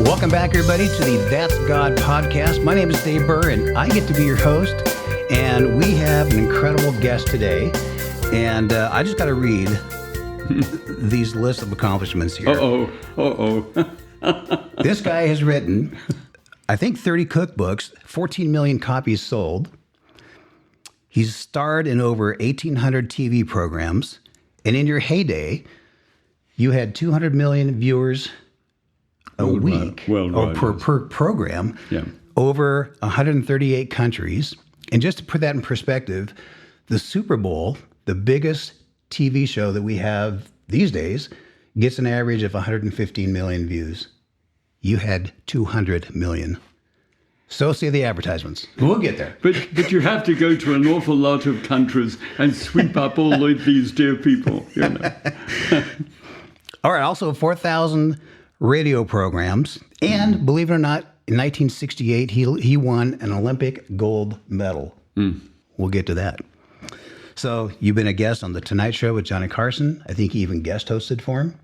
Welcome back, everybody, to the That's God podcast. My name is Dave Burr, and I get to be your host. And we have an incredible guest today. And I just got to read these lists of accomplishments here. This guy has written, I think, 30 cookbooks, 14 million copies sold. He's starred in over 1,800 TV programs. And in your heyday, you had 200 million viewers a week worldwide, or per program, over 138 countries. And just to put that in perspective, the Super Bowl, the biggest TV show that we have these days, gets an average of 115 million views. You had 200 million. So say the advertisements. We'll get there. But you have to go to an awful lot of countries and sweep up all of these dear people. You know. All right, also 4,000 radio programs. And believe it or not, in 1968, he won an Olympic gold medal. We'll get to that. So you've been a guest on The Tonight Show with Johnny Carson. I think you even guest hosted for him.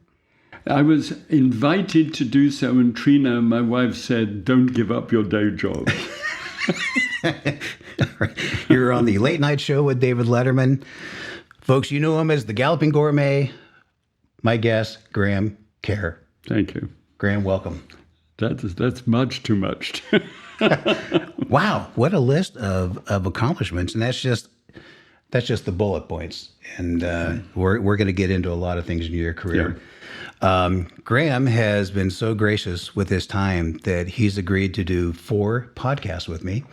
I was invited to do so, and Treena, my wife, said, "Don't give up your day job." You were on the Late Night Show with David Letterman. Folks, you know him as the Galloping Gourmet. My guest, Graham Kerr. Thank you. Graham, welcome. That's much too much. Wow, what a list of accomplishments, and that's just the bullet points. And we're going to get into a lot of things in your career. Yeah. Graham has been so gracious with his time that he's agreed to do 4 podcasts with me.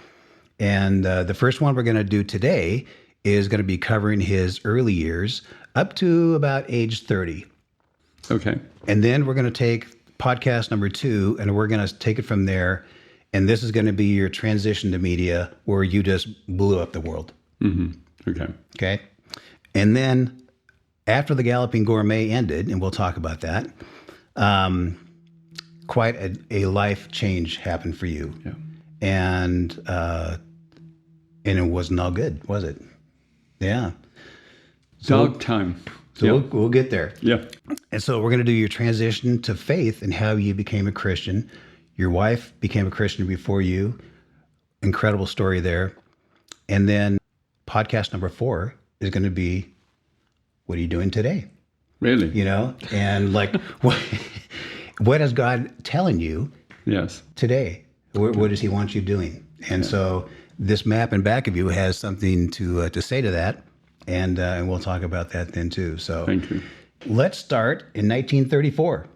And the first one we're going to do today is going to be covering his early years up to about age 30. Okay. And then we're going to take podcast number 2, and we're going to take it from there. And this is going to be your transition to media where you just blew up the world. Mm-hmm. Okay. Okay. And then after the Galloping Gourmet ended, and we'll talk about that, quite a life change happened for you. Yeah. And it wasn't all good, was it? Yeah. Dark time. So we'll get there. Yeah. And so we're going to do your transition to faith and how you became a Christian. Your wife became a Christian before you. Incredible story there. And then podcast number 4 is going to be, what are you doing today? Really? You know, and like, what is God telling you today? What does he want you doing? And so this map in back of you has something to say to that. And we'll talk about that then too. So thank you. Let's start in 1934.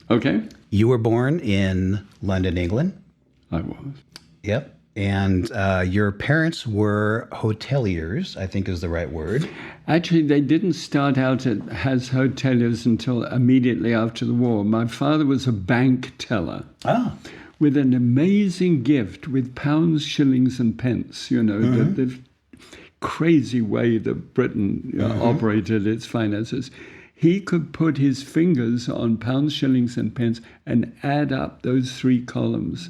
Okay. You were born in London, England. I was. Yep. And your parents were hoteliers, I think is the right word. Actually, they didn't start out as hoteliers until immediately after the war. My father was a bank teller. With an amazing gift with pounds, shillings, and pence. You know, the crazy way that Britain operated its finances. He could put his fingers on pounds, shillings, and pence and add up those 3 columns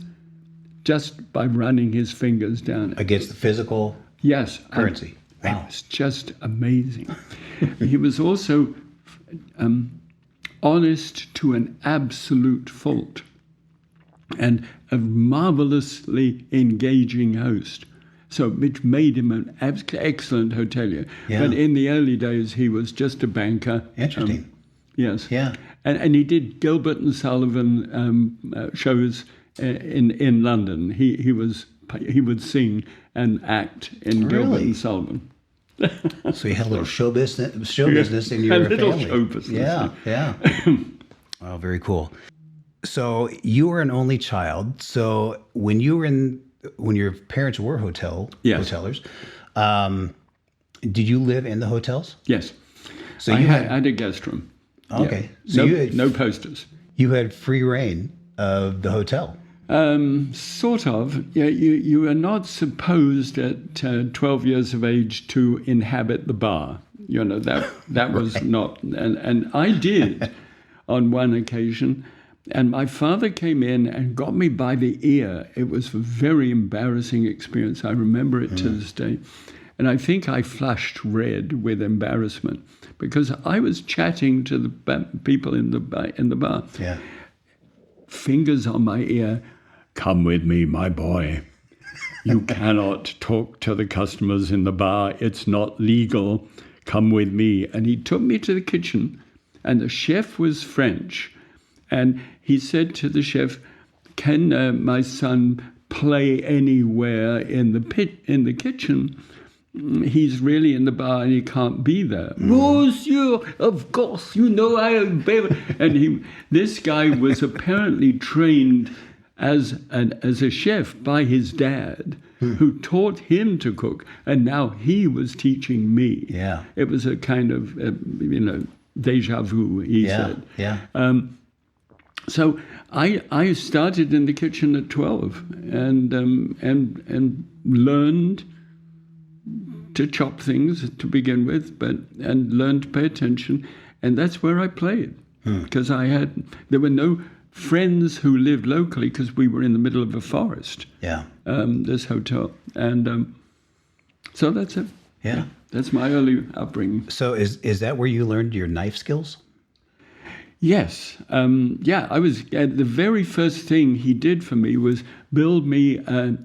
just by running his fingers down it. Against the physical currency. Wow. It was just amazing. He was also honest to an absolute fault and a marvelously engaging host. So which made him an excellent hotelier. Yeah. But in the early days, he was just a banker. Interesting. Yes. Yeah. And he did Gilbert and Sullivan shows in London. He would sing and act in Gilbert and Sullivan. So you had a little show business in your family. A little show business. Yeah. Oh, very cool. So you were an only child. So when your parents were hotelers, did you live in the hotels? Yes. So I had a guest room. Okay. Yeah. So you had no posters. You had free reign of the hotel. Sort of. Yeah, you are not supposed at 12 years of age to inhabit the bar. You know, that was not, and I did on one occasion. And my father came in and got me by the ear. It was a very embarrassing experience. I remember it to this day. And I think I flushed red with embarrassment because I was chatting to the people in the bar. Yeah. fingers on my ear. Come with me, my boy. You cannot talk to the customers in the bar. It's not legal. Come with me. And he took me to the kitchen, and the chef was French. And he said to the chef, can my son play anywhere in the kitchen? He's really in the bar and he can't be there. Monsieur, of course, you know I am. And this guy was apparently trained as a chef by his dad, who taught him to cook, and now he was teaching me. Yeah, it was a kind of déjà vu. He said. Yeah. So I started in the kitchen at 12 and learned to chop things to begin with, and learned to pay attention, and that's where I played, because there were no friends who lived locally because we were in the middle of a forest. Yeah. This hotel, and so that's it. Yeah, that's my early upbringing. So is that where you learned your knife skills? Yes. I was the very first thing he did for me was build me a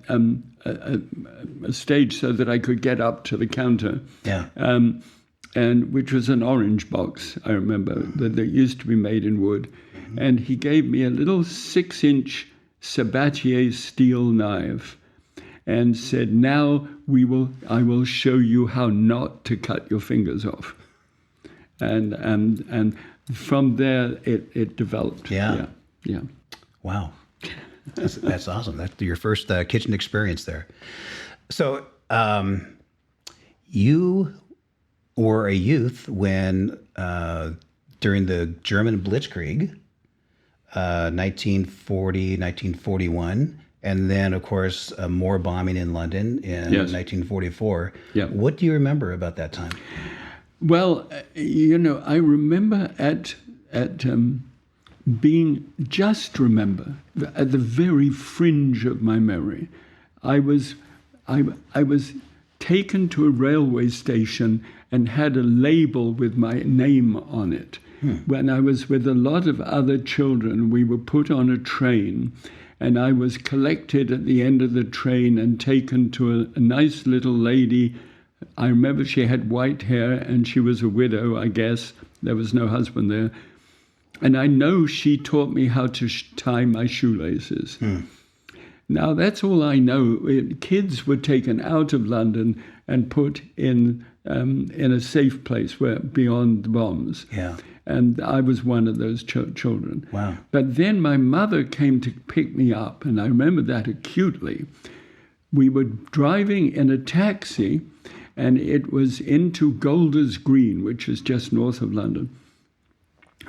stage so that I could get up to the counter. Yeah. And which was an orange box, I remember, that used to be made in wood. Mm-hmm. And he gave me a little 6-inch Sabatier steel knife and said, now I will show you how not to cut your fingers off. And from there it developed. Yeah. Wow. That's awesome. That's your first kitchen experience there. So you were a youth when during the German blitzkrieg, 1940, 1941, and then, of course, more bombing in London in 1944. Yeah. What do you remember about that time? Well, I remember at being at the very fringe of my memory. I was taken to a railway station and had a label with my name on it. When I was with a lot of other children, we were put on a train, and I was collected at the end of the train and taken to a nice little lady. I remember she had white hair and she was a widow, I guess. There was no husband there. And I know she taught me how to tie my shoelaces. Now, that's all I know. Kids were taken out of London and put in a safe place beyond the bombs. Yeah. And I was one of those children. Wow. But then my mother came to pick me up, and I remember that acutely. We were driving in a taxi, and it was into Golders Green, which is just north of London.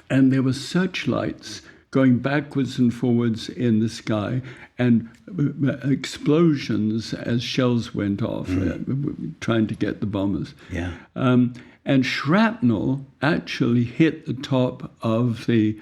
And there were searchlights going backwards and forwards in the sky, and explosions as shells went off, trying to get the bombers. Yeah. And shrapnel actually hit the top of the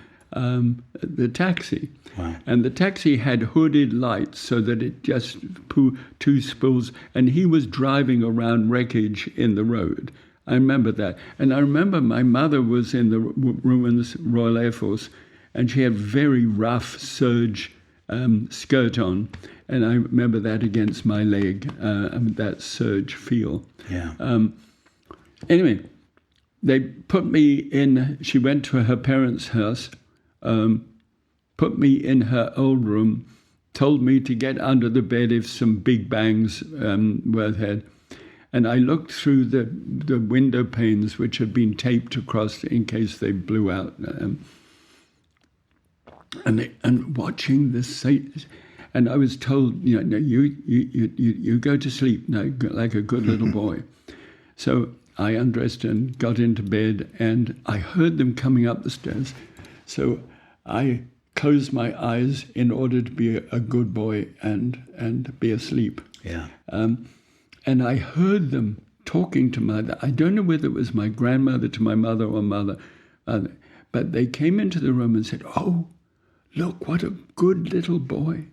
taxi. Wow. And the taxi had hooded lights so that it just two spools, and he was driving around wreckage in the road. I remember that. And I remember my mother was in the Women's Royal Air Force, and she had very rough serge skirt on. And I remember that against my leg, that serge feel. Yeah. Anyway, they put me in, she went to her parents' house, put me in her old room, told me to get under the bed if some big bangs were ahead. And I looked through the window panes, which had been taped across in case they blew out. And watching this, and I was told, no, you go to sleep, like a good little boy. So I undressed and got into bed, and I heard them coming up the stairs. So I closed my eyes in order to be a good boy and be asleep. Yeah. And I heard them talking to mother. I don't know whether it was my grandmother to my mother or mother, but they came into the room and said, "Oh, look, what a good little boy.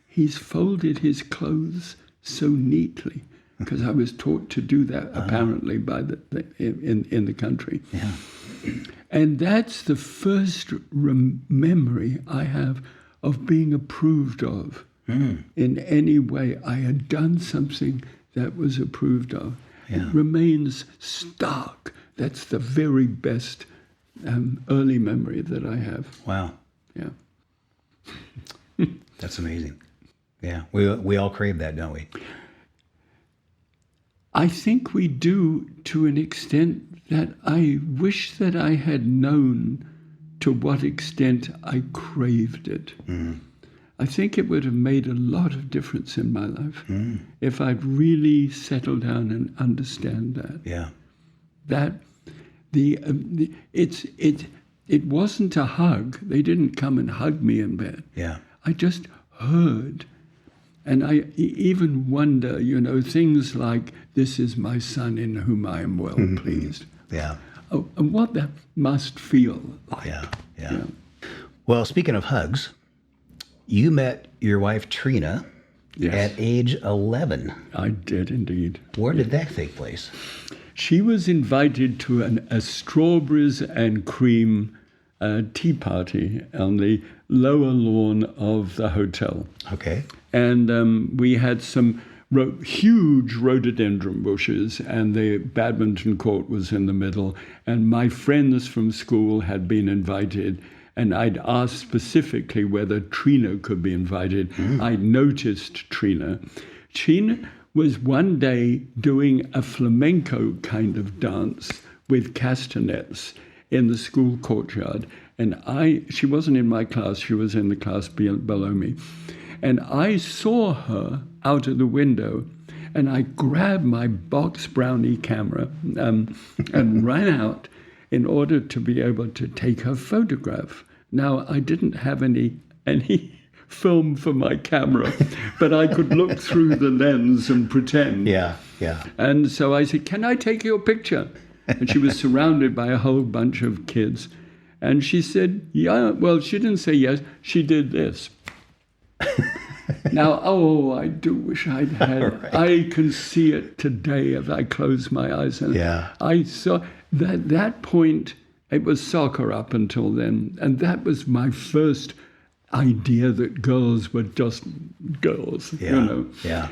He's folded his clothes so neatly." Because I was taught to do that, apparently, by in the country. Yeah. And that's the first memory I have of being approved of in any way. I had done something that was approved of. Yeah. It remains stark. That's the very best early memory that I have. Wow. Yeah. That's amazing. Yeah. We all crave that, don't we? I think we do, to an extent that I wish that I had known to what extent I craved it. I think it would have made a lot of difference in my life if I'd really settled down and understand that. Yeah. That it wasn't a hug. They didn't come and hug me in bed. Yeah. I just heard. And I even wonder, things like, "This is my son in whom I am well pleased." Yeah. Oh, and what that must feel like. Yeah. Well, speaking of hugs, you met your wife, Treena, at age 11. I did indeed. Where did that take place? She was invited to a strawberries and cream tea party on the lower lawn of the hotel. Okay. And we had some huge rhododendron bushes, and the badminton court was in the middle. And my friends from school had been invited, and I'd asked specifically whether Treena could be invited. I noticed Treena. Treena was one day doing a flamenco kind of dance with castanets in the school courtyard. And she wasn't in my class, she was in the class below me. And I saw her out of the window, and I grabbed my box brownie camera and ran out in order to be able to take her photograph. Now, I didn't have any film for my camera, but I could look through the lens and pretend. Yeah. And so I said, "Can I take your picture?" And she was surrounded by a whole bunch of kids. And she said, "Yeah." Well, she didn't say yes. She did this. Now, I do wish I'd had. Right. I can see it today as I close my eyes. And I saw that point. It was soccer up until then, and that was my first idea that girls were just girls. Yeah.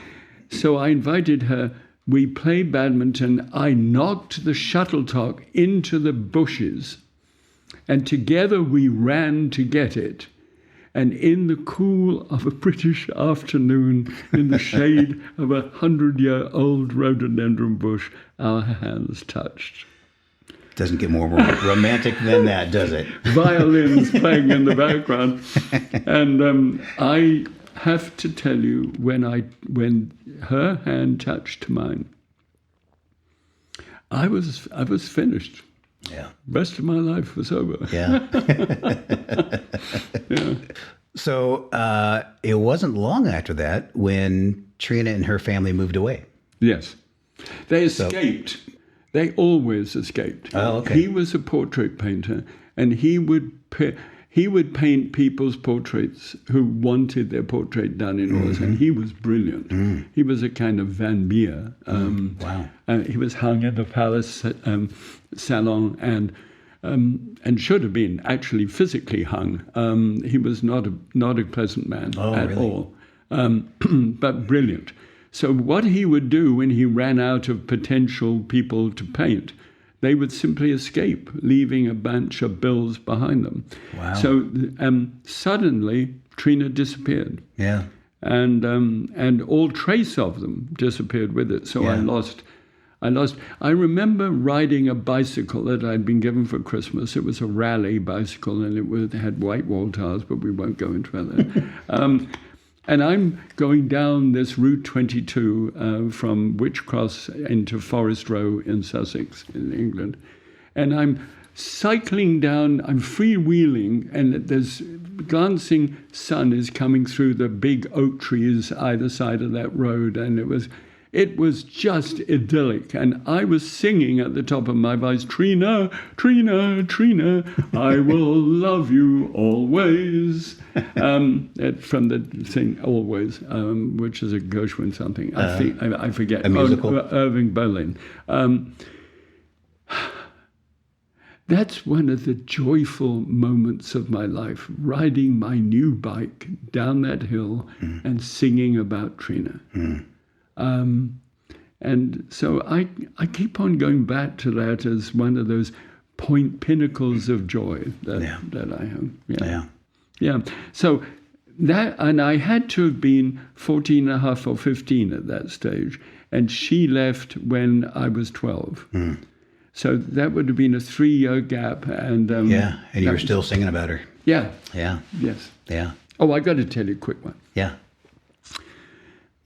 So I invited her. We played badminton. I knocked the shuttlecock into the bushes, and together we ran to get it. And in the cool of a British afternoon, in the shade of 100-year-old rhododendron bush, our hands touched. Doesn't get more romantic than that, does it? Violins playing in the background. And I have to tell you, when her hand touched mine, I was finished. Yeah. Rest of my life was over. Yeah. Yeah. So it wasn't long after that when Treena and her family moved away. Yes. They escaped. They always escaped. Oh, okay. He was a portrait painter, and he would paint people's portraits who wanted their portrait done in oils, and he was brilliant. He was a kind of Van Meer. Wow. He was hung in the palace salon and should have been actually physically hung. He was not a pleasant man at all, but brilliant. So what he would do when he ran out of potential people to paint, they would simply escape, leaving a bunch of bills behind them. Wow. So suddenly, Treena disappeared. Yeah. And all trace of them disappeared with it. So Yeah. I remember riding a bicycle that I'd been given for Christmas. It was a rally bicycle, and it had white wall tires, but we won't go into that. And I'm going down this Route 22 from Wych Cross into Forest Row in Sussex, in England. And I'm cycling down, I'm freewheeling, and there's glancing sun is coming through the big oak trees either side of that road. And it was just idyllic. And I was singing at the top of my voice, "Treena, Treena, Treena, I will love you always." From the thing "Always," which is a Gershwin something. I forget. A musical? Irving Berlin. That's one of the joyful moments of my life, riding my new bike down that hill and singing about Treena. And so I keep on going back to that as one of those pinnacles of joy that I have. Yeah. So that, and I had to have been 14 and a half or 15 at that stage. And she left when I was 12. So that would have been a 3-year gap. And and you were still singing about her. Yeah. Yeah. Yes. Yeah. Oh, I got to tell you a quick one. Yeah.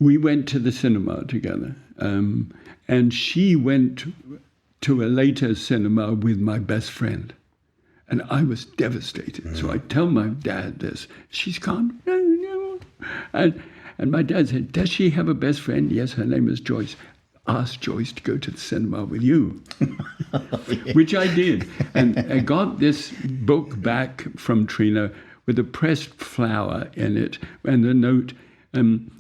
We went to the cinema together. And she went to a later cinema with my best friend. And I was devastated. So I tell my dad this. She's gone. No. And my dad said, does she have a best friend? Yes, her name is Joyce. Ask Joyce to go to the cinema with you, which I did. And I got this book back from Treena with a pressed flower in it and a note,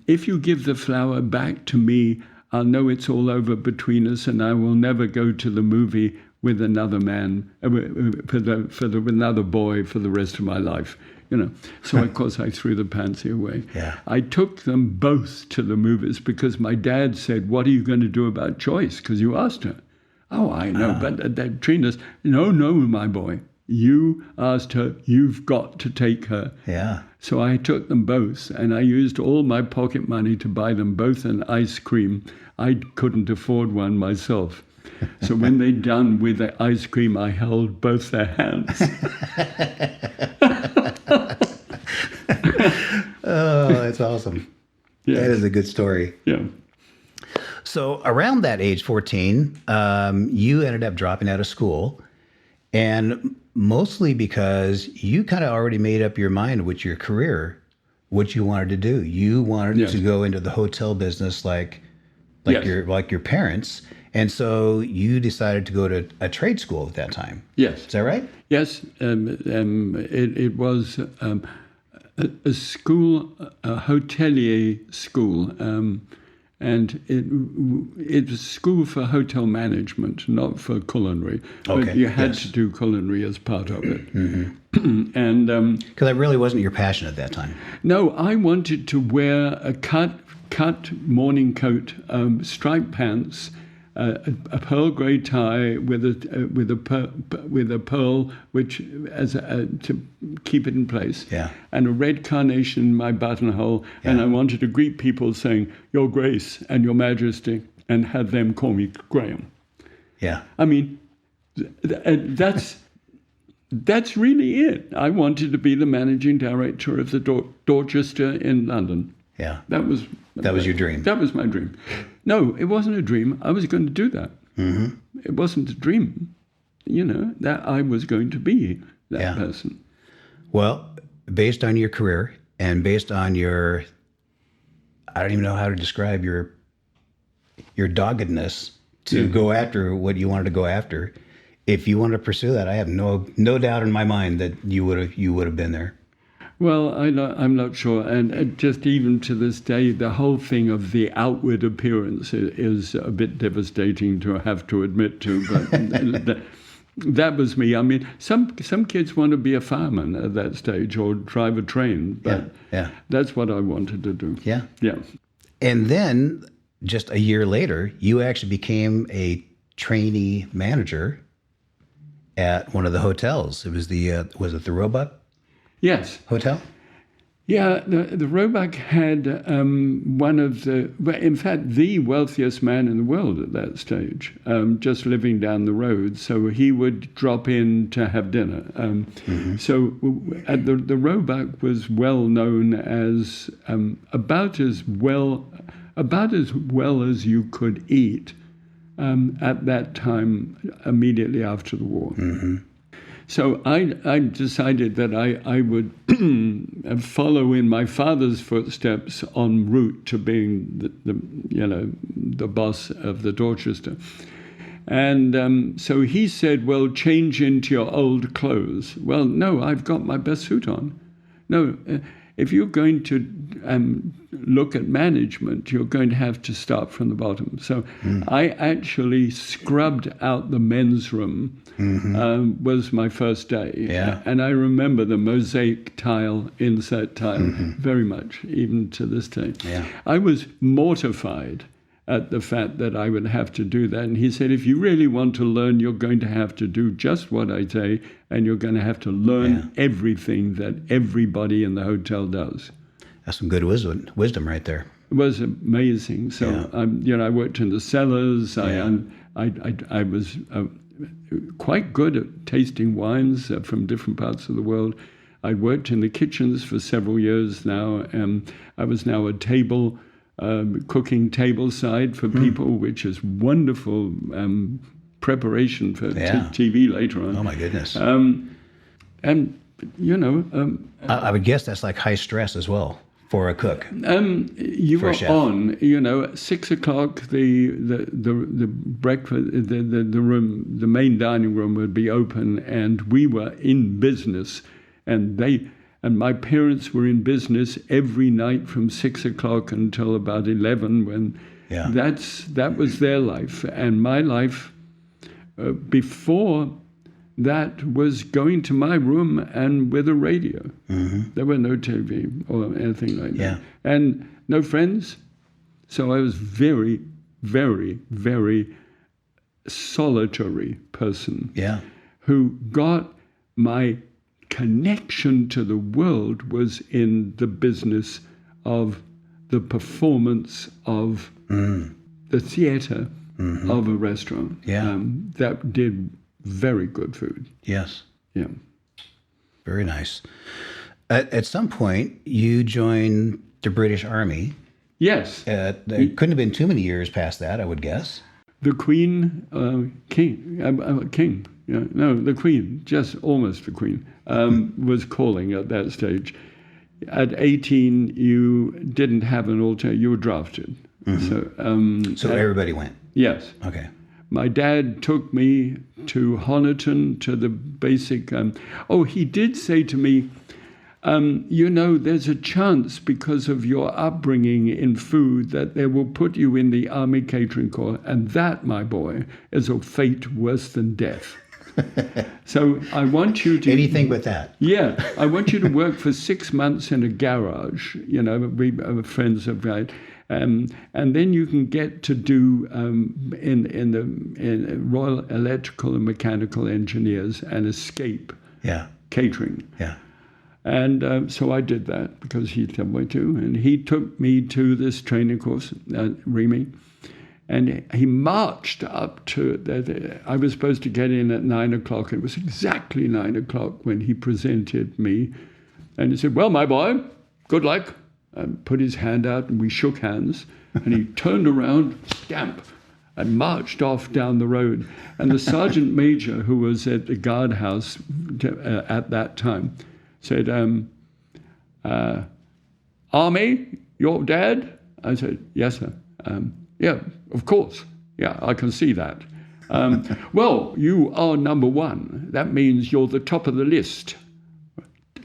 if you give the flower back to me, I'll know it's all over between us and I will never go to the movie with another man, with another boy for the rest of my life. So of course I threw the pansy away. Yeah. I took them both to the movies because my dad said, what are you going to do about Joyce? Because you asked her. Oh, I know, but Treena's, no, my boy. You asked her, you've got to take her. Yeah. So I took them both and I used all my pocket money to buy them both an ice cream. I couldn't afford one myself. So when they'd done with the ice cream, I held both their hands. Oh, that's awesome. Yeah. That is a good story. Yeah. So around that age, 14, you ended up dropping out of school, and mostly because you kind of already made up your mind with your career, what you wanted to do. You wanted to go into the hotel business like your parents. And so you decided to go to a trade school at that time. Yes. Is that right? Yes. It was a school, a hotelier school. And it was a school for hotel management, not for culinary. Okay. But you had to do culinary as part of it. Mm-hmm. And because that really wasn't your passion at that time. No, I wanted to wear a cut morning coat, striped pants, a pearl grey tie with a pearl, which to keep it in place, and a red carnation in my buttonhole, and I wanted to greet people saying "Your Grace" and "Your Majesty," and have them call me Graham. Yeah, I mean, that's really it. I wanted to be the managing director of the Dorchester in London. Yeah, that was your dream. That was my dream. No, it wasn't a dream. I was going to do that. Mm-hmm. It wasn't a dream, that I was going to be that person. Well, based on your career and based on your, I don't even know how to describe your doggedness to go after what you wanted to go after. If you wanted to pursue that, I have no doubt in my mind that you would have been there. Well, I'm not sure. And just even to this day, the whole thing of the outward appearance is a bit devastating to have to admit to. But that was me. I mean, some kids want to be a fireman at that stage or drive a train. But that's what I wanted to do. Yeah. Yeah. And then just a year later, you actually became a trainee manager at one of the hotels. It was was it the Roebuck? Yes. Hotel? Yeah, the Roebuck had one of in fact, the wealthiest man in the world at that stage, just living down the road. So he would drop in to have dinner. So at the Roebuck was well known as about as well as you could eat at that time, immediately after the war. Mm-hmm. So I decided that I would follow in my father's footsteps en route to being the boss of the Dorchester. And so he said, well, change into your old clothes. Well, no, I've got my best suit on. No, if you're going to look at management, you're going to have to start from the bottom. So I actually scrubbed out the men's room. Was my first day. Yeah. And I remember the mosaic tile, inset tile, very much, even to this day. Yeah. I was mortified at the fact that I would have to do that. And he said, if you really want to learn, you're going to have to do just what I say, and you're going to have to learn everything that everybody in the hotel does. That's some good wisdom right there. It was amazing. So, I worked in the cellars. I was quite good at tasting wines from different parts of the world. I worked in the kitchens for several years now, and I was now a cooking tableside for people, which is wonderful preparation for TV later on. Oh my goodness! I would guess that's like high stress as well for a cook. You were on, at 6 o'clock. The breakfast, the room, the main dining room would be open, and we were in business, and my parents were in business every night from 6 o'clock until about 11. When that was their life, and my life before that was going to my room and with a radio. There were no TV or anything like that. And no friends. So I was very, very, very solitary person who got my connection to the world was in the business of the performance of the theater of a restaurant that did very good food. Yes. Yeah. Very nice. At some point, you joined the British Army. Yes. There couldn't have been too many years past that, I would guess. The Queen, King. Yeah, no, the Queen, just almost the Queen, was calling at that stage. At 18, you didn't have an altar. You were drafted. So everybody went. Yes. Okay. My dad took me to Honiton, to the basic... he did say to me, there's a chance because of your upbringing in food that they will put you in the Army Catering Corps. And that, my boy, is a fate worse than death. So I want you to... Anything but that. Yeah. I want you to work for 6 months in a garage. We are friends of mine. And then you can get to do in Royal Electrical and Mechanical Engineers and escape catering. Yeah. And so I did that because he told me to. And he took me to this training course at Remy. And he marched up to... I was supposed to get in at 9 o'clock. It was exactly 9 o'clock when he presented me. And he said, well, my boy, good luck. And put his hand out, and we shook hands. And he turned around, stamp, and marched off down the road. And the sergeant major, who was at the guardhouse at that time, said, Army, your dad? I said, yes, sir. Yeah, of course. Yeah, I can see that. Well, you are number one. That means you're the top of the list.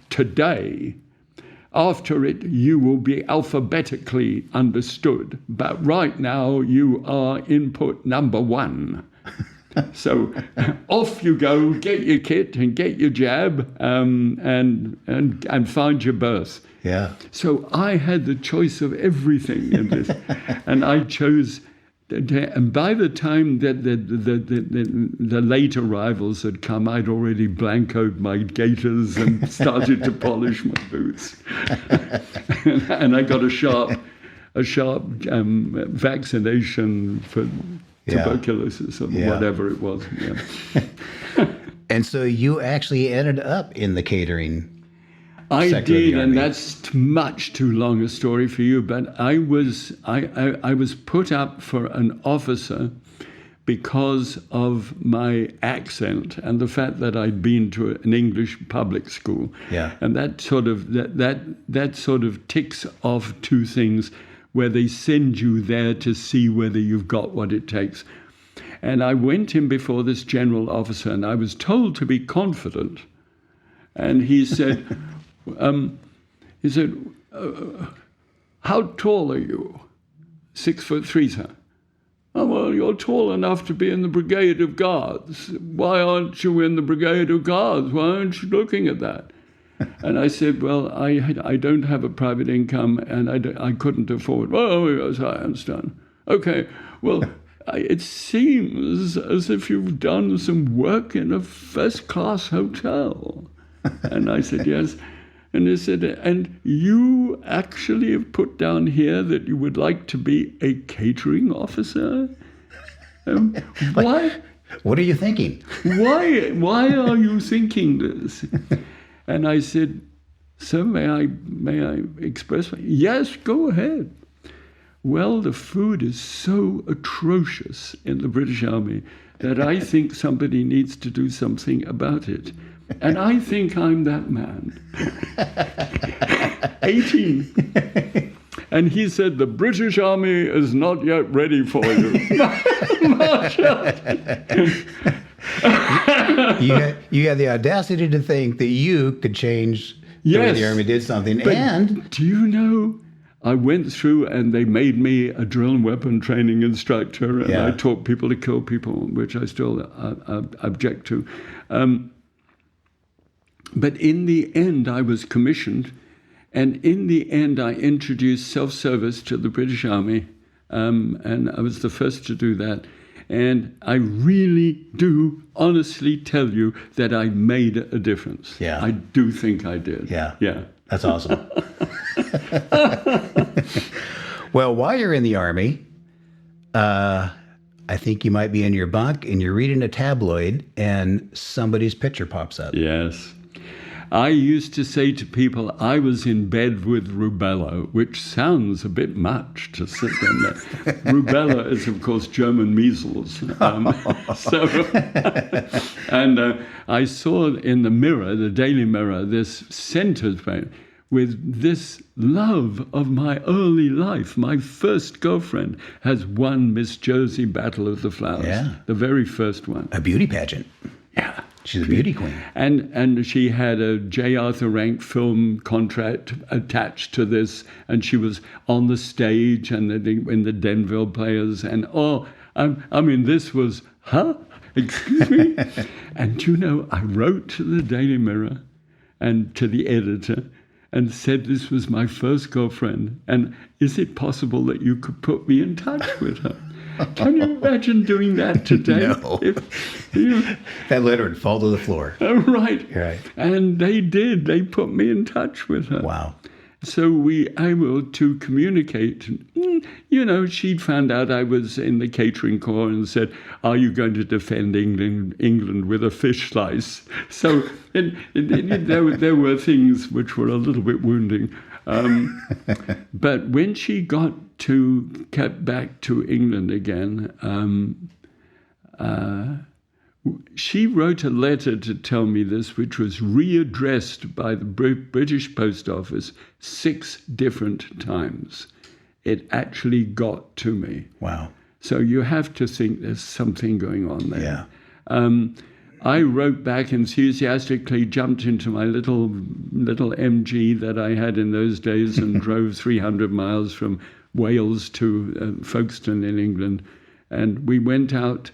Today... After it, you will be alphabetically understood. But right now, you are input number one. So off you go, get your kit and get your jab and find your berth. Yeah. So I had the choice of everything in this. And I chose... And by the time that the late arrivals had come, I'd already blancoed my gaiters and started to polish my boots. And I got a sharp vaccination for tuberculosis or whatever it was. Yeah. And so you actually ended up in the catering. I did, and that's much too long a story for you. But I was put up for an officer because of my accent and the fact that I'd been to an English public school. Yeah. And that sort of ticks off two things, where they send you there to see whether you've got what it takes. And I went in before this general officer, and I was told to be confident. And he said. He said, how tall are you? 6'3", sir. Oh, well, you're tall enough to be in the Brigade of Guards. Why aren't you in the Brigade of Guards? Why aren't you looking at that? And I said, well, I don't have a private income, and I couldn't afford. Oh, yes, I understand. Okay, well, it seems as if you've done some work in a first-class hotel. And I said, yes. And he said, and you actually have put down here that you would like to be a catering officer? Why? What are you thinking? Why are you thinking this? And I said, sir, may I express? Yes, go ahead. Well, the food is so atrocious in the British Army that I think somebody needs to do something about it. And I think I'm that man. 18. And he said, the British Army is not yet ready for you. You had the audacity to think that you could change the way the Army did something. But and do you know, I went through and they made me a drill and weapon training instructor, and I taught people to kill people, which I still object to. But in the end, I was commissioned, and in the end, I introduced self-service to the British Army, and I was the first to do that. And I really do honestly tell you that I made a difference. Yeah. I do think I did. Yeah. That's awesome. Well, while you're in the Army, I think you might be in your bunk and you're reading a tabloid and somebody's picture pops up. Yes. I used to say to people I was in bed with rubella, which sounds a bit much to sit there. Rubella is, of course, German measles. And I saw in the Mirror, the Daily Mirror, this sentence with this love of my early life. My first girlfriend has won Miss Jersey Battle of the Flowers. Yeah. The very first one. A beauty pageant. Yeah. She's a beauty queen. And she had a J. Arthur Rank film contract attached to this, and she was on the stage and in the Denville Players, and I mean, this was, excuse me? And you know, I wrote to the Daily Mirror and to the editor and said this was my first girlfriend, and is it possible that you could put me in touch with her? Can you imagine doing that today? No. That letter would fall to the floor. Right. Right. And they did. They put me in touch with her. Wow. So we able to communicate. You know, she'd found out I was in the catering corps and said, are you going to defend England with a fish slice? So there were things which were a little bit wounding. But when she got back to England again, she wrote a letter to tell me this, which was readdressed by the British Post Office 6 different times. It actually got to me. Wow. So you have to think there's something going on there. Yeah. I wrote back enthusiastically, jumped into my little MG that I had in those days and drove 300 miles from Wales to Folkestone in England. And we went out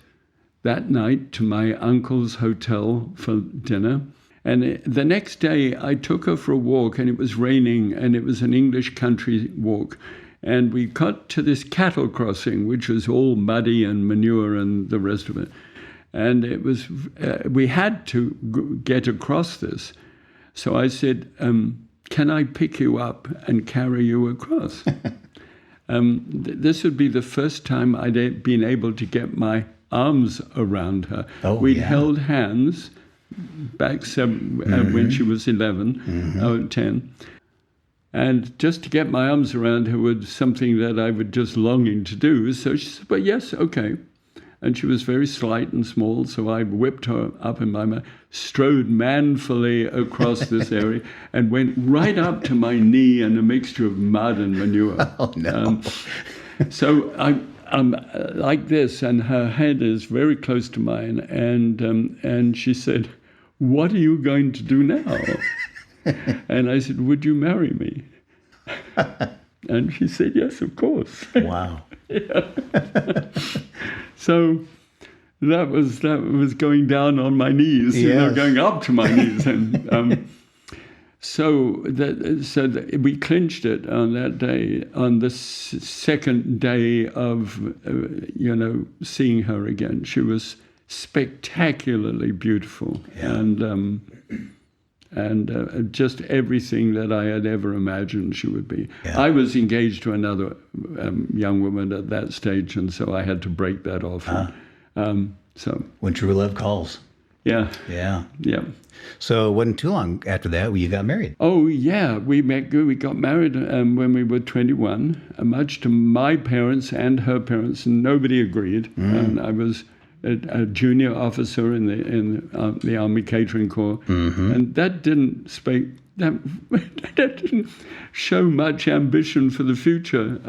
that night to my uncle's hotel for dinner. And the next day I took her for a walk, and it was raining, and it was an English country walk. And we got to this cattle crossing, which was all muddy and manure and the rest of it. And it was, we had to get across this. So I said, can I pick you up and carry you across? This would be the first time I'd been able to get my arms around her. We'd held hands back when she was 11 or 10. And just to get my arms around her was something that I was just longing to do. So she said, well, yes, okay. And she was very slight and small, so I whipped her up in my mouth, strode manfully across this area, and went right up to my knee in a mixture of mud and manure. Oh, no. So I'm like this, and her head is very close to mine, and she said, what are you going to do now? And I said, would you marry me? And she said, yes, of course. Wow. So that was going down on my knees, Yes. going up to my knees. And so we clinched it on that day, on the second day of, seeing her again. She was spectacularly beautiful. Yeah. And just everything that I had ever imagined she would be. Yeah. I was engaged to another young woman at that stage, and so I had to break that off. So When true love calls. yeah. Yeah. Yeah. So it wasn't too long after that you got married. Oh, yeah. We got married when we were 21, much to my parents and her parents, and nobody agreed. And I was a junior officer in the Army Catering Corps, and that didn't that didn't show much ambition for the future.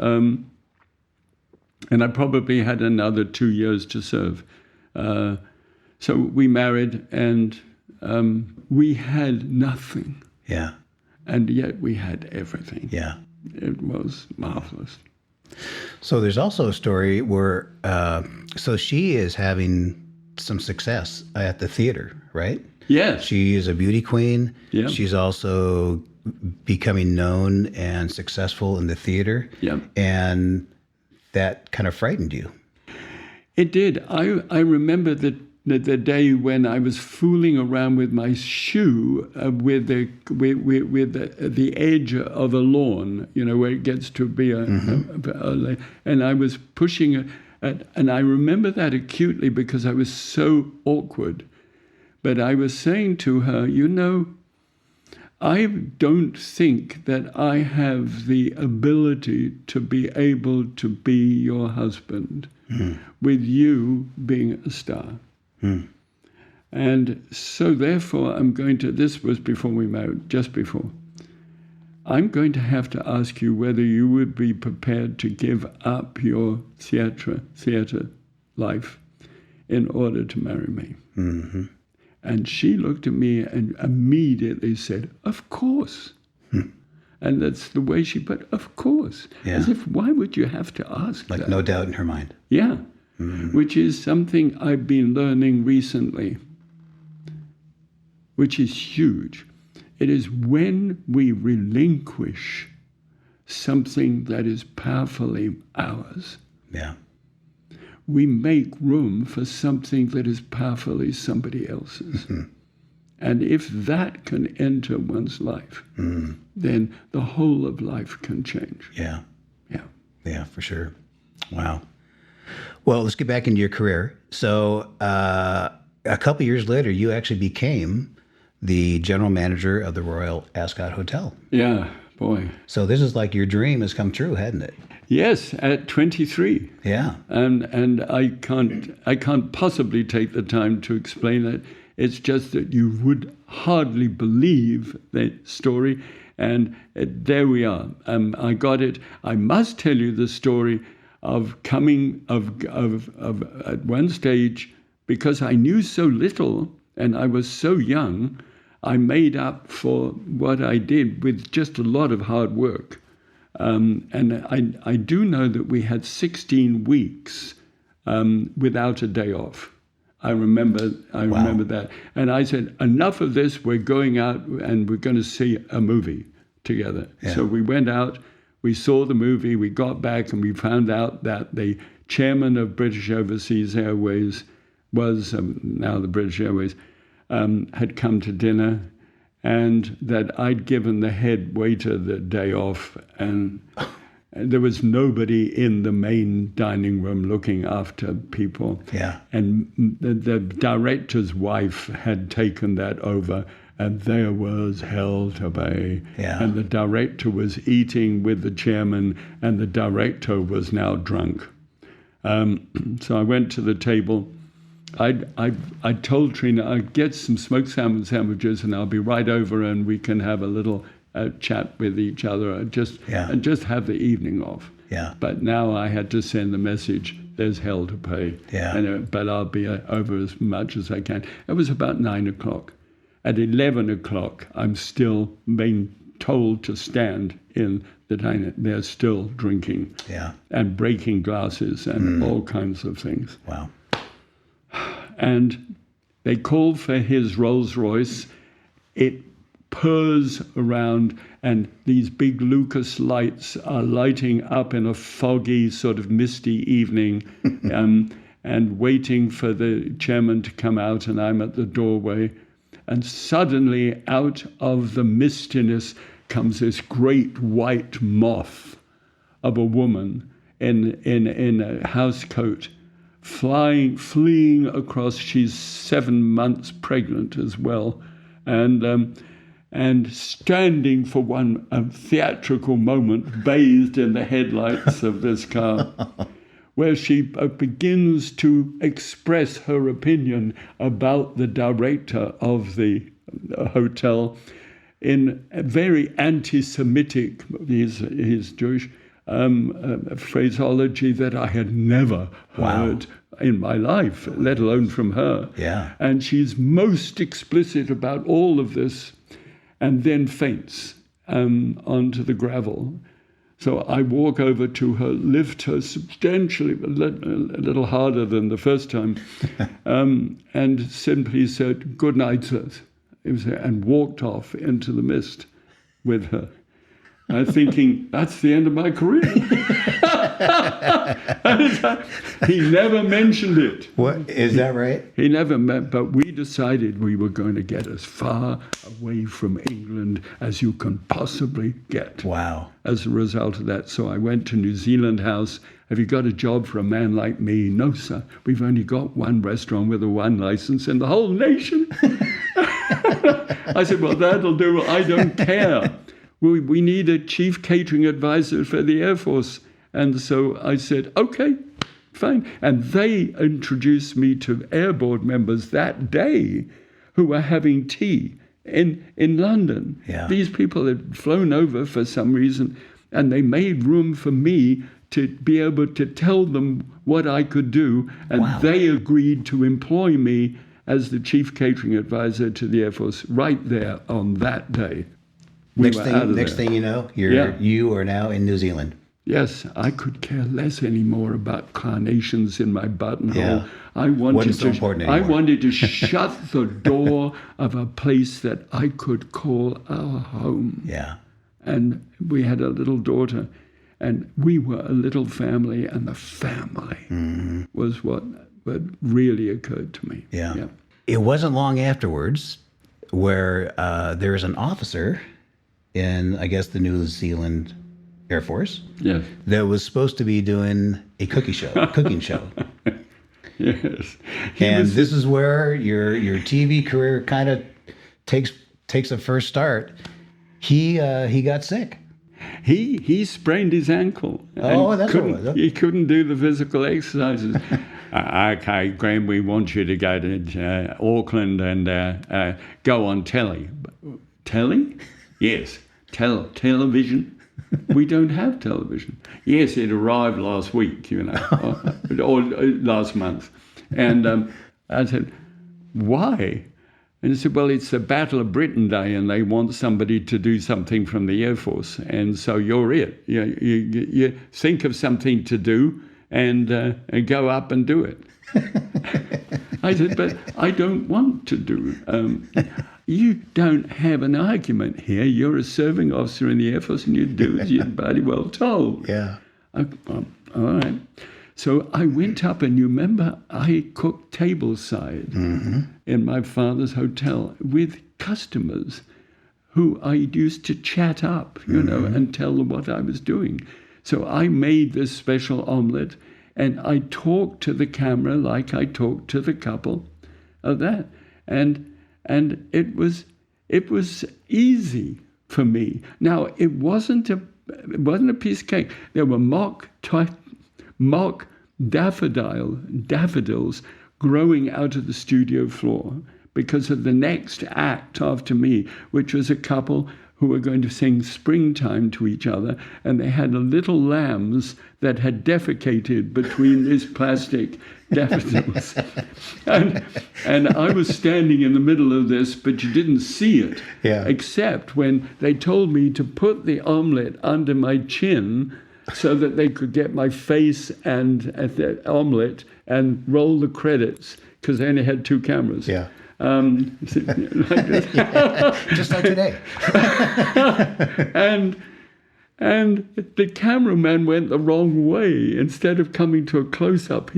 And I probably had another 2 years to serve. So we married, and we had nothing, and yet we had everything. Yeah. It was marvelous. So there's also a story where, so she is having some success at the theater, right? Yes. She is a beauty queen. Yeah. She's also becoming known and successful in the theater. Yeah. And that kind of frightened you. It did. I remember the day when I was fooling around with my shoe with the edge of a lawn, where it gets to be and I was pushing it, and I remember that acutely because I was so awkward. But I was saying to her, I don't think that I have the ability to be able to be your husband with you being a star. And so therefore this was before we married, just before. I'm going to have to ask you whether you would be prepared to give up your theater life in order to marry me. And she looked at me and immediately said, of course. And that's the way she put, of course. Yeah. As if, why would you have to ask that? Like no doubt in her mind. Yeah. Which is something I've been learning recently, which is huge. It is when we relinquish something that is powerfully ours, we make room for something that is powerfully somebody else's. And if that can enter one's life, then the whole of life can change. Yeah. Yeah. Yeah, for sure. Wow. Well, let's get back into your career. So a couple years later, you actually became the general manager of the Royal Ascot Hotel. Yeah, boy. So this is like your dream has come true, hadn't it? Yes, at 23. Yeah. And I can't possibly take the time to explain it. It's just that you would hardly believe that story. And there we are. I got it. I must tell you the story of coming at one stage, because I knew so little and I was so young, I made up for what I did with just a lot of hard work. And I do know that we had 16 weeks without a day off. I remember that. And I said, enough of this, we're going out and we're going to see a movie together. Yeah. So we went out, we saw the movie, we got back, and we found out that the chairman of British Overseas Airways was, now the British Airways, had come to dinner, and that I'd given the head waiter the day off, and there was nobody in the main dining room looking after people. Yeah. And the director's wife had taken that over, and there was hell to pay. Yeah. And the director was eating with the chairman, and the director was now drunk. So I went to the table. I told Treena, I'd get some smoked salmon sandwiches and I'll be right over and we can have a little chat with each other and just have the evening off. Yeah. But now I had to send the message, there's hell to pay. Yeah. But I'll be over as much as I can. It was about 9 o'clock. At 11 o'clock, I'm still told to stand in the diner. They're still drinking and breaking glasses and all kinds of things. Wow. And they called for his Rolls Royce. It purrs around, and these big Lucas lights are lighting up in a foggy, sort of misty evening, and waiting for the chairman to come out, and I'm at the doorway. And suddenly, out of the mistiness, comes this great white moth of a woman in a house coat, fleeing across. She's 7 months pregnant as well, and standing for a theatrical moment, bathed in the headlights of this car, where she begins to express her opinion about the director of the hotel in a very anti-Semitic, he's Jewish, phraseology that I had never heard in my life, let alone from her. Yeah. And she's most explicit about all of this, and then faints onto the gravel. So I walk over to her, lift her substantially, a little harder than the first time, and simply said, "Good night, sir," and walked off into the mist with her. Thinking, that's the end of my career. He never mentioned it. What, is that right? He never met, but we decided we were going to get as far away from England as you can possibly get. Wow. As a result of that. So I went to New Zealand House. Have you got a job for a man like me? No, sir. We've only got one restaurant with a wine license in the whole nation. I said, well, that'll do. I don't care. We need a chief catering advisor for the Air Force. And so I said, okay, fine. And they introduced me to Air Board members that day who were having tea in London. Yeah. These people had flown over for some reason, and they made room for me to be able to tell them what I could do. And they agreed to employ me as the chief catering advisor to the Air Force right there on that day. Next thing you know, you are now in New Zealand. Yes, I could care less anymore about carnations in my buttonhole. Yeah. I wanted to shut the door of a place that I could call our home. Yeah. And we had a little daughter, and we were a little family, and the family was what really occurred to me. Yeah. It wasn't long afterwards where there's an officer in, I guess, the New Zealand Air Force. Yes. That was supposed to be doing a cooking show. Yes. This is where your TV career kind of takes a first start. He got sick. He sprained his ankle. Oh, that's what it was. He couldn't do the physical exercises. Okay, Graham, we want you to go to Auckland and go on telly. Telly? Yes. Television. We don't have television. Yes, it arrived last week, or last month. And I said, why? And he said, well, it's the Battle of Britain Day, and they want somebody to do something from the Air Force. And so you're it. You think of something to do and go up and do it. I said, but I don't want to do it. You don't have an argument here. You're a serving officer in the Air Force, and you do as you're bloody well told. Yeah. All right. So I went up, and you remember I cooked tableside in my father's hotel with customers who I used to chat up, and tell them what I was doing. So I made this special omelette, and I talked to the camera like I talked to the couple of that. And it was easy for me. Now, it wasn't a piece of cake. There were mock daffodils growing out of the studio floor because of the next act after me, which was a couple who were going to sing Springtime to each other, and they had little lambs that had defecated between these plastic daffodils. And I was standing in the middle of this, but you didn't see it, except when they told me to put the omelette under my chin so that they could get my face and at the omelette and roll the credits, because they only had 2 cameras. Yeah. Like this. Just like today. And the cameraman went the wrong way. Instead of coming to a close-up,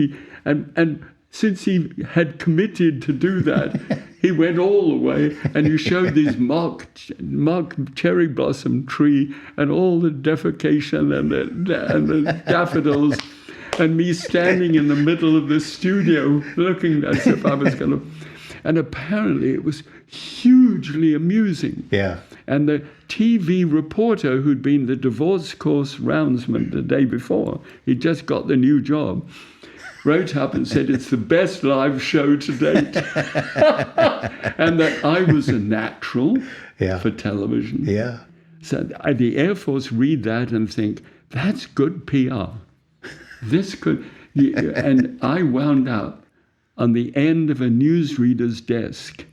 and since he had committed to do that, he went all the way, and you showed this mock cherry blossom tree and all the defecation and the daffodils, and me standing in the middle of the studio looking as if I was going to... And apparently it was hugely amusing. Yeah. And the TV reporter who'd been the divorce course roundsman the day before, he'd just got the new job, wrote up and said, it's the best live show to date. And that I was a natural for television. Yeah. So the Air Force read that and think, that's good PR. This could... And I wound up on the end of a newsreader's desk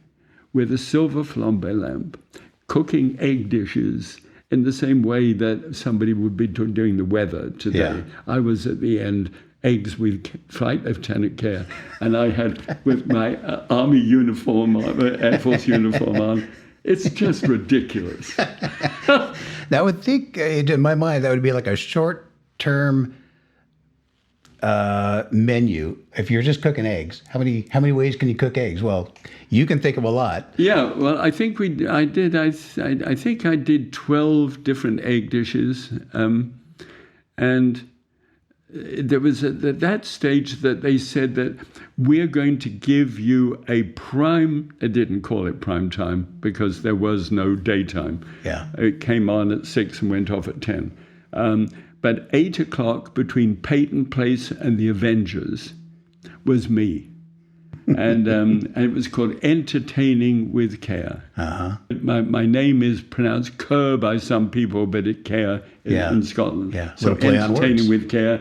with a silver flambe lamp, cooking egg dishes in the same way that somebody would be doing the weather today. Yeah. I was at the end, eggs with Flight Lieutenant Kerr, and I had with my Army uniform, Air Force uniform on. It's just ridiculous. That would think, in my mind, that would be like a short-term menu. If you're just cooking eggs, how many ways can you cook eggs? Well, you can think of a lot. Yeah, well, I think I think I did 12 different egg dishes, and there was at that stage that they said that we're going to give you a prime. They didn't call it prime time because there was no daytime. Yeah, it came on at 6 and went off at 10. But 8 o'clock between Peyton Place and the Avengers was me. And it was called Entertaining with Kerr. Uh-huh. My name is pronounced Kerr by some people, but it's Kerr in Scotland. Yeah. So play on Entertaining words. with Kerr.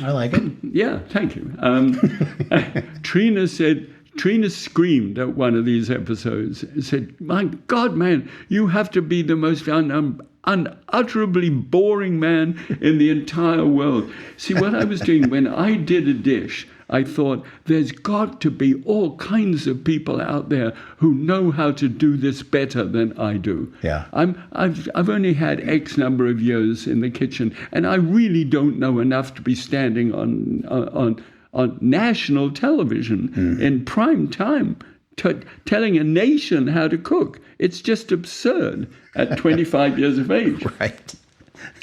I like it. Yeah, thank you. Treena screamed at one of these episodes and said, my God, man, you have to be the most unutterably boring man in the entire world. See, what I was doing when I did a dish, I thought there's got to be all kinds of people out there who know how to do this better than I do. Yeah. I've only had X number of years in the kitchen, and I really don't know enough to be standing on national television in prime time telling a nation how to cook. It's just absurd at 25 years of age. Right.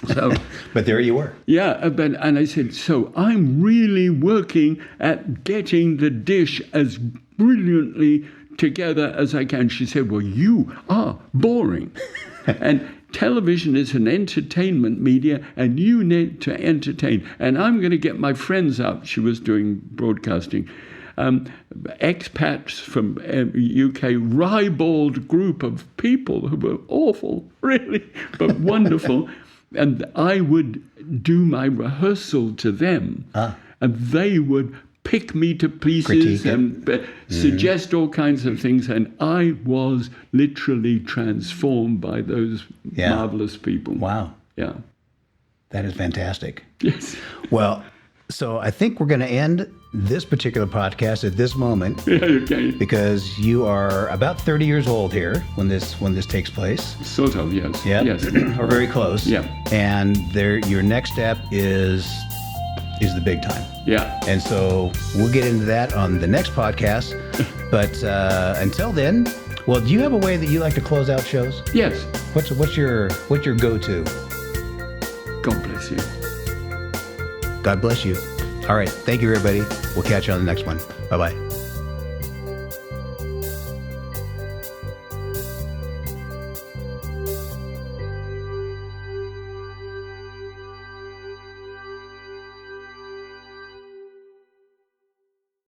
So, but there you were. Yeah, and I said, so I'm really working at getting the dish as brilliantly together as I can. She said, well, you are boring. And television is an entertainment media, and you need to entertain. And I'm going to get my friends up. She was doing broadcasting. Expats from UK, ribald group of people who were awful, really, but wonderful. And I would do my rehearsal to them, and they would pick me to pieces and suggest all kinds of things. And I was literally transformed by those marvelous people. Wow. Yeah. That is fantastic. Yes. Well, so I think we're going to end this particular podcast at this moment. Yeah, okay. Because you are about 30 years old here when this takes place. Sort of, yes. Yeah. Yes. Or very close. Yeah. And your next step is the big time. Yeah. And so we'll get into that on the next podcast. But until then, well, do you have a way that you like to close out shows? Yes. What's your go-to? God bless you. God bless you. All right. Thank you, everybody. We'll catch you on the next one. Bye-bye.